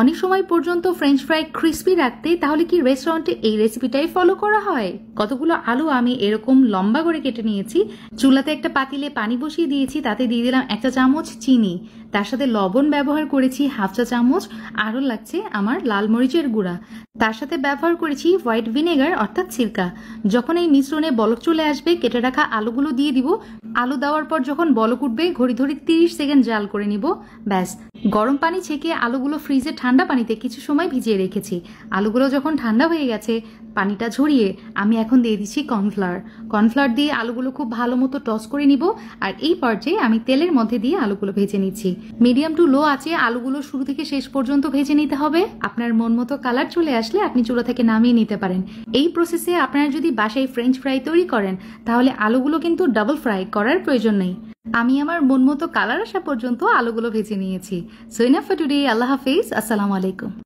অনেক সময় পর্যন্ত ফ্রেঞ্চ ফ্রাই ক্রিস্পি রাখতে তাহলে কি রেস্টুরেন্টে এই রেসিপিটাই ফলো করা হয়? কতগুলো আলু আমি এরকম লম্বা করে কেটে নিয়েছি। চুলাতে একটা পাতিলে পানি বসিয়ে দিয়েছি, তাতে দিয়ে দিলাম 1 চা চামচ চিনি, তার সাথে লবণ ব্যবহার করেছি 1/2 চা চামচ, আরও লাগছে আমার লাল মরিচের গুঁড়া, তার সাথে ব্যবহার করেছি হোয়াইট ভিনেগার অর্থাৎ সিরকা। যখন এই মিশ্রণে বলক চলে আসবে কেটে রাখা আলুগুলো দিয়ে দিব। আলু দেওয়ার পর যখন বলক উঠবে ঘড়ি ধরে 30 সেকেন্ড জাল করে নিব। ব্যাস, গরম পানি ছেঁকে আলুগুলো ফ্রিজে ঠান্ডা পানিতে কিছু সময় ভিজিয়ে রেখেছি। আলুগুলো যখন ঠান্ডা হয়ে গেছে পানিটা ঝরিয়ে আমি এখন দিয়ে দিচ্ছি কর্নফ্লাওয়ার দিয়ে আলুগুলো খুব ভালো মতো টস করে নিব। আর এই পর্যায়ে আমি তেলের মধ্যে দিয়ে আলুগুলো ভেজে নিচ্ছি। মিডিয়াম টু লো আঁচে আলুগুলো শুরু থেকে শেষ পর্যন্ত ভেজে নিতে হবে। আপনার মন মতো কালার চলে আসলে আপনি চুলা থেকে নামিয়ে নিতে পারেন। এই প্রসেসে আপনারা যদি বাসায় ফ্রেঞ্চ ফ্রাই তৈরি করেন তাহলে আলুগুলো কিন্তু ডাবল ফ্রাই করার প্রয়োজন নেই। আমি আমার মন মতো কালার আসা পর্যন্ত আলুগুলো ভেজে নিয়েছি। So enough for today. আল্লাহ হাফেজ, আসসালামু আলাইকুম।